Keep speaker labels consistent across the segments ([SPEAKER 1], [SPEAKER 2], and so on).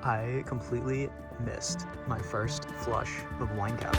[SPEAKER 1] I completely missed my first flush of wine cap.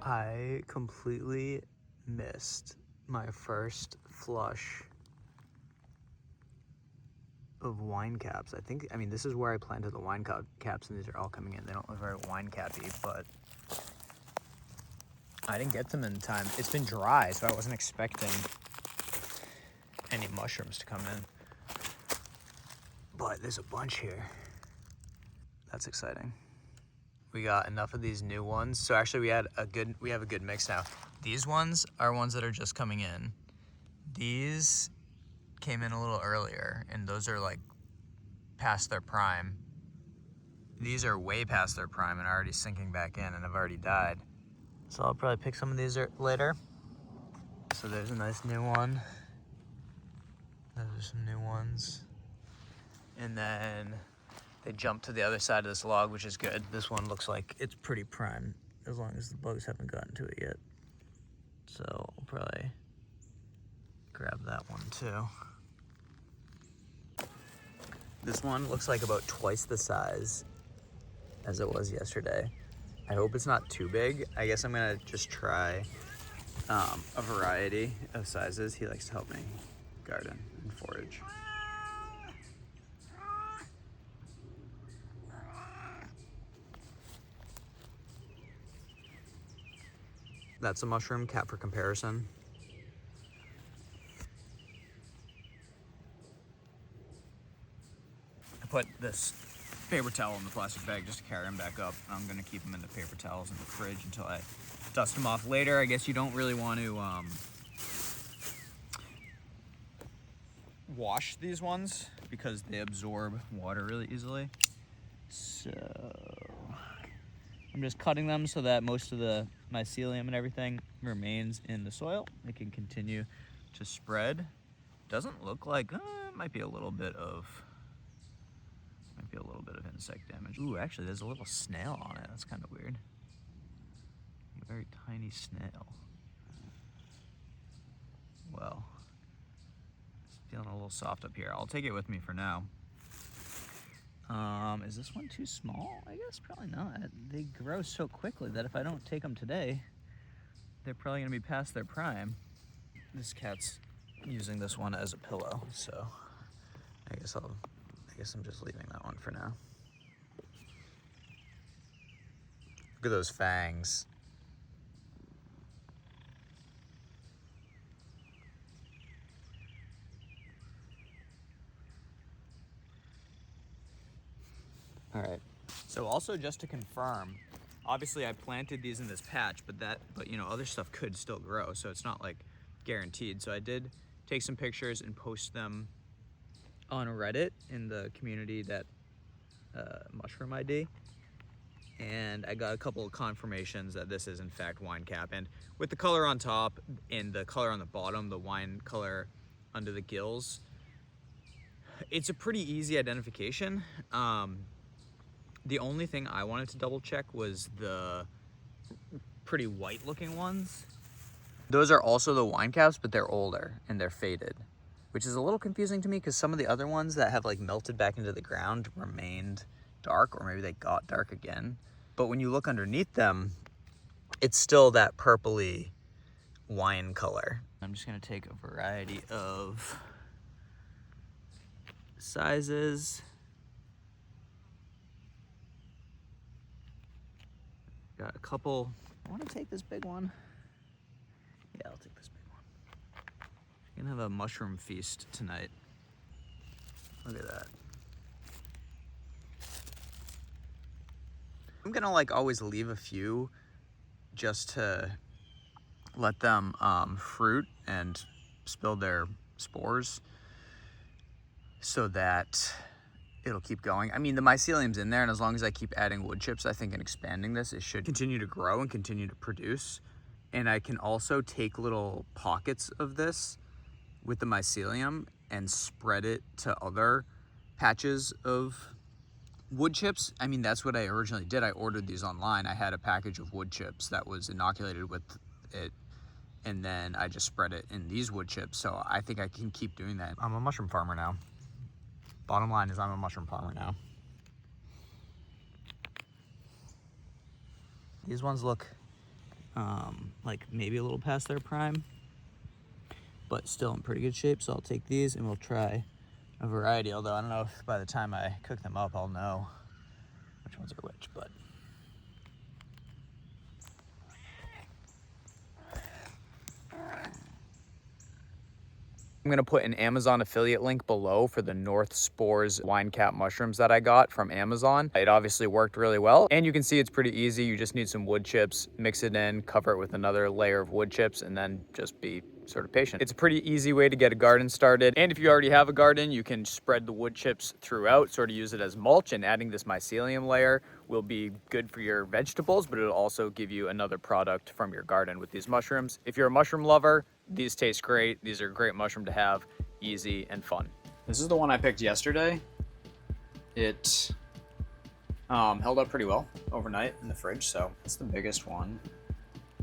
[SPEAKER 1] I completely missed my first flush of wine caps. I mean, this is where I planted the wine caps, and these are all coming in. They don't look very wine cappy, but I didn't get them in time. It's been dry, so I wasn't expecting any mushrooms to come in. But there's a bunch here. That's exciting. We got enough of these new ones. So actually we have a good mix now. These ones are ones that are just coming in. These came in a little earlier, and those are like past their prime. These are way past their prime and are already sinking back in and have already died. So I'll probably pick some of these later. So there's a nice new one. Those are some new ones. And then they jump to the other side of this log, which is good. This one looks like it's pretty prime, as long as the bugs haven't gotten to it yet. So I'll probably grab that one too. This one looks like about twice the size as it was yesterday. I hope it's not too big. I guess I'm gonna just try a variety of sizes. He likes to help me garden and forage. That's a mushroom cap for comparison. I put this paper towel in the plastic bag just to carry them back up. I'm gonna keep them in the paper towels in the fridge until I dust them off later. I guess you don't really want to wash these ones because they absorb water really easily. So I'm just cutting them so that most of the mycelium and everything remains in the soil. It can continue to spread. Doesn't look like, it might be a little bit of insect damage. Ooh, actually there's a little snail on it. That's kind of weird. A very tiny snail. Well, it's feeling a little soft up here. I'll take it with me for now. Is this one too small? I guess probably not. They grow so quickly that if I don't take them today, they're probably gonna be past their prime. This cat's using this one as a pillow, so I guess I'm just leaving that one for now. Look at those fangs. All right. So also just to confirm, obviously I planted these in this patch, but you know, other stuff could still grow, so it's not like guaranteed. So I did take some pictures and post them on Reddit in the community that mushroom ID, and I got a couple of confirmations that this is in fact wine cap. And with the color on top and the color on the bottom, the wine color under the gills, it's a pretty easy identification. The only thing I wanted to double check was the pretty white looking ones. Those are also the wine caps, but they're older and they're faded, which is a little confusing to me because some of the other ones that have like melted back into the ground remained dark, or maybe they got dark again. But when you look underneath them, it's still that purpley wine color. I'm just gonna take a variety of sizes. Got a couple. I want to take this big one. Yeah, I'll take this big one. We're gonna have a mushroom feast tonight. Look at that. I'm gonna like always leave a few just to let them fruit and spill their spores so that it'll keep going. I mean, the mycelium's in there, and as long as I keep adding wood chips, I think, and expanding this, it should continue to grow and continue to produce. And I can also take little pockets of this with the mycelium and spread it to other patches of wood chips. I mean, that's what I originally did. I ordered these online. I had a package of wood chips that was inoculated with it, and then I just spread it in these wood chips. So I think I can keep doing that. I'm a mushroom farmer now. Bottom line is I'm a mushroom farmer now. These ones look like maybe a little past their prime, but still in pretty good shape. So I'll take these and we'll try a variety. Although I don't know if by the time I cook them up, I'll know which ones are which, but. I'm gonna put an Amazon affiliate link below for the North Spore's wine cap mushrooms that I got from Amazon. It obviously worked really well, and you can see it's pretty easy. You just need some wood chips, mix it in, cover it with another layer of wood chips, and then just be sort of patient. It's a pretty easy way to get a garden started. And if you already have a garden, you can spread the wood chips throughout, sort of use it as mulch, and adding this mycelium layer will be good for your vegetables, but it'll also give you another product from your garden with these mushrooms. If you're a mushroom lover, these taste great. These are a great mushroom to have, easy and fun. This is the one I picked yesterday. It held up pretty well overnight in the fridge, so it's the biggest one.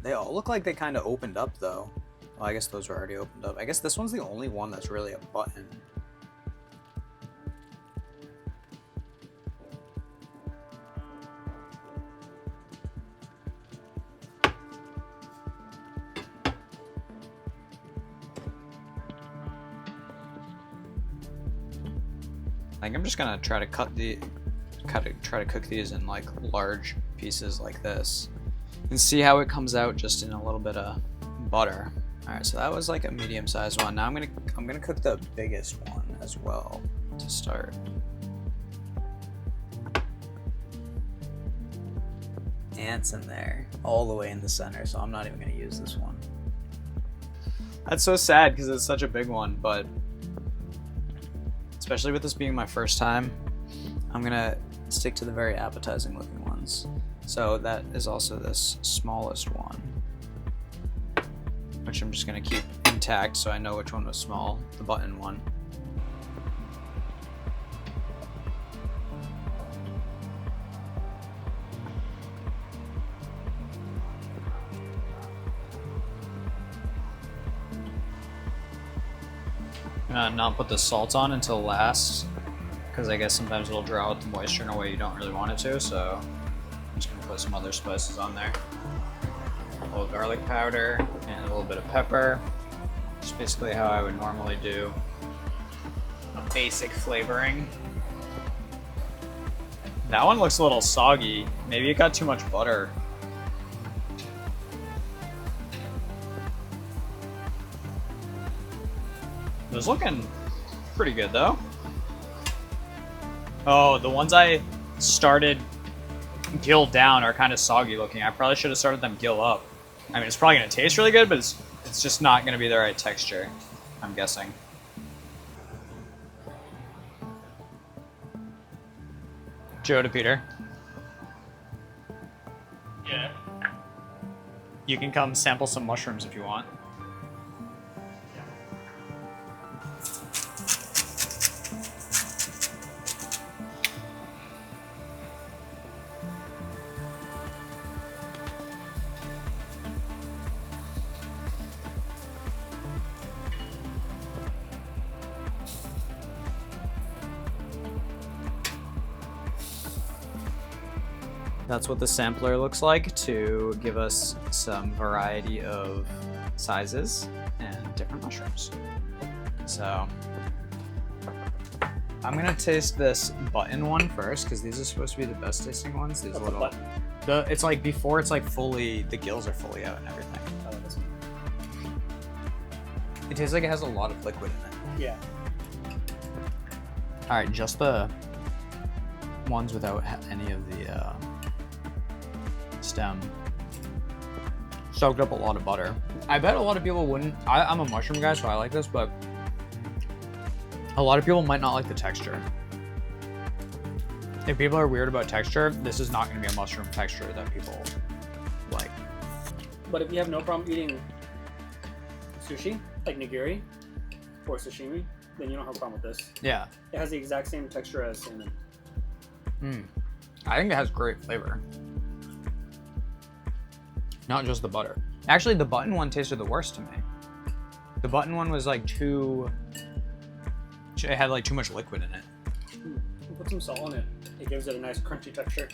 [SPEAKER 1] They all look like they kind of opened up though. Well, I guess those were already opened up. I guess this one's the only one that's really a button. I think I'm just gonna try to cook these in like large pieces like this and see how it comes out just in a little bit of butter. All right, so that was like a medium-sized one. Now I'm gonna cook the biggest one as well to start. Ants in there all the way in the center, so I'm not even gonna use this one. That's so sad because it's such a big one, but especially with this being my first time, I'm gonna stick to the very appetizing looking ones. So that is also this smallest one, which I'm just gonna keep intact so I know which one was small, the button one. I'm gonna not put the salt on until last, because I guess sometimes it'll draw out the moisture in a way you don't really want it to, so I'm just gonna put some other spices on there.
[SPEAKER 2] little garlic powder and a little bit of pepper. Just basically how I would normally do a basic flavoring. That one looks a little soggy. Maybe it got too much butter. It was looking pretty good though. Oh, the ones I started gill down are kind of soggy looking. I probably should have started them gill up. I mean, it's probably going to taste really good, but it's just not going to be the right texture, I'm guessing. Joe to Peter.
[SPEAKER 3] Yeah.
[SPEAKER 2] You can come sample some mushrooms if you want. That's what the sampler looks like to give us some variety of sizes and different mushrooms. So I'm gonna taste this button one first because these are supposed to be the best tasting ones. These little, it's like before it's like fully, the gills are fully out and everything.
[SPEAKER 3] I like this one.
[SPEAKER 2] It tastes like it has a lot of liquid in it.
[SPEAKER 3] Yeah.
[SPEAKER 2] All right, just the ones without any of the stem soaked up a lot of butter. I bet a lot of people wouldn't. I'm a mushroom guy, so I like this, but a lot of people might not like the texture. If people are weird about texture, this is not going to be a mushroom texture that people like.
[SPEAKER 3] But if you have no problem eating sushi, like nigiri or sashimi, then you don't have a problem with this.
[SPEAKER 2] Yeah.
[SPEAKER 3] It has the exact same texture as salmon.
[SPEAKER 2] I think it has great flavor. Not just the butter. Actually, the button one tasted the worst to me. The button one was like too... It had like too much liquid in it.
[SPEAKER 3] Put some salt on it. It gives it a nice crunchy texture.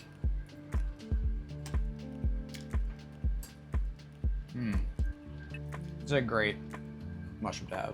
[SPEAKER 2] It's a great mushroom to have.